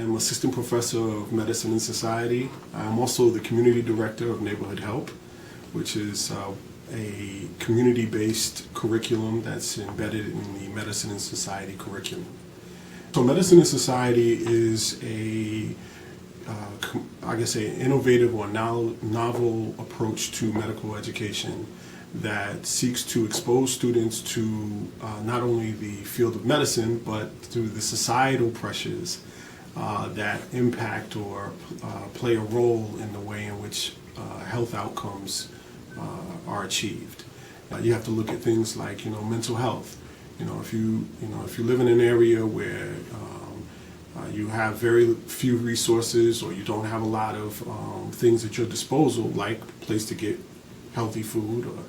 I'm Assistant Professor of Medicine and Society. I'm also the Community Director of Neighborhood Help, which is a community-based curriculum that's embedded in the Medicine and Society curriculum. So Medicine and Society is an innovative or novel approach to medical education that seeks to expose students to not only the field of medicine, but through the societal pressures that impact or play a role in the way in which health outcomes are achieved. You have to look at things like mental health. If you live in an area where you have very few resources, or you don't have a lot of things at your disposal, like a place to get healthy food, or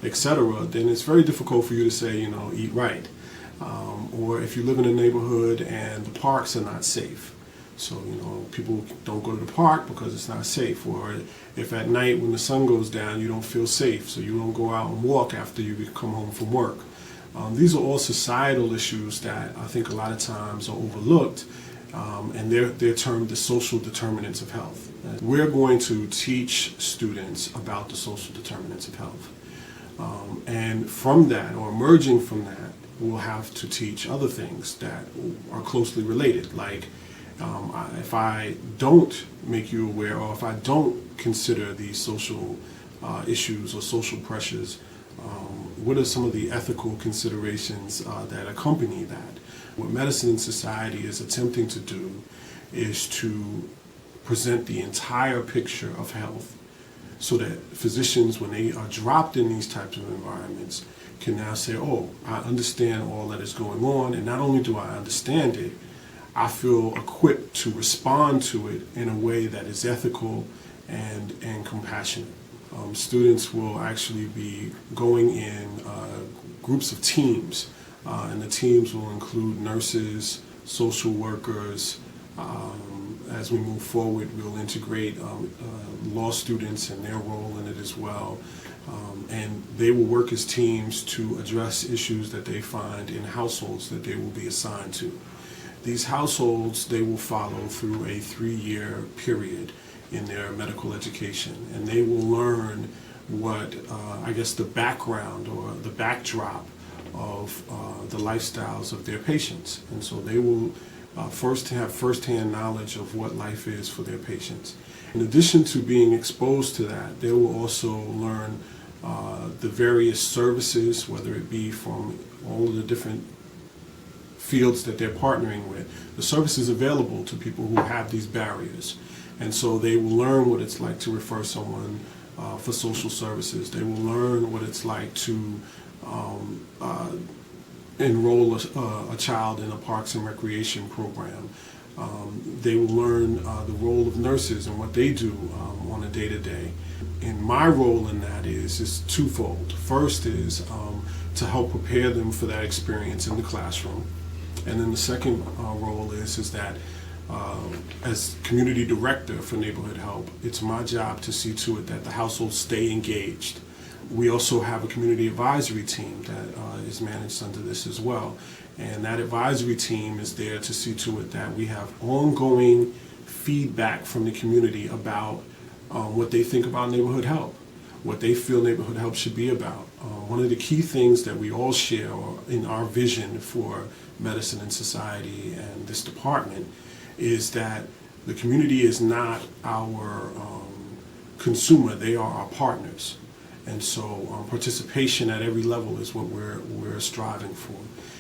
etc., then it's very difficult for you to say, eat right. Or if you live in a neighborhood and the parks are not safe, so people don't go to the park because it's not safe. Or if at night when the sun goes down you don't feel safe, so you don't go out and walk after you come home from work. These are all societal issues that I think a lot of times are overlooked, and they're termed the social determinants of health. We're going to teach students about the social determinants of health. And from that, or emerging from that, we'll have to teach other things that are closely related. Like if I don't make you aware, or if I don't consider these social issues or social pressures, what are some of the ethical considerations that accompany that? What Medicine and Society is attempting to do is to present the entire picture of health, so that physicians, when they are dropped in these types of environments, can now say, oh, I understand all that is going on, and not only do I understand it, I feel equipped to respond to it in a way that is ethical and compassionate. Students will actually be going in groups of teams, and the teams will include nurses, social workers. As we move forward, we'll integrate law students and their role in it as well. And they will work as teams to address issues that they find in households that they will be assigned to. These households, they will follow through a 3-year period in their medical education, and they will learn what, the background or the backdrop of the lifestyles of their patients. And so they will first have firsthand knowledge of what life is for their patients. In addition to being exposed to that, they will also learn the various services, whether it be from all of the different fields that they're partnering with, the services available to people who have these barriers. And so they will learn what it's like to refer someone for social services. They will learn what it's like to enroll a child in a parks and recreation program. They will learn the role of nurses and what they do on a day-to-day. And my role in that is twofold. First is to help prepare them for that experience in the classroom. And then the second role is that as community director for Neighborhood Help, it's my job to see to it that the households stay engaged. We also have a community advisory team that is managed under this as well. And that advisory team is there to see to it that we have ongoing feedback from the community about what they think about neighborhood help, what they feel neighborhood help should be about. One of the key things that we all share in our vision for Medicine and Society and this department is that the community is not our consumer, they are our partners. And so participation at every level is what we're striving for.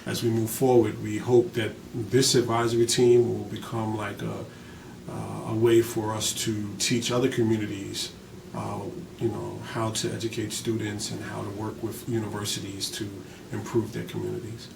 As we move forward, we hope that this advisory team will become like a way for us to teach other communities how to educate students and how to work with universities to improve their communities.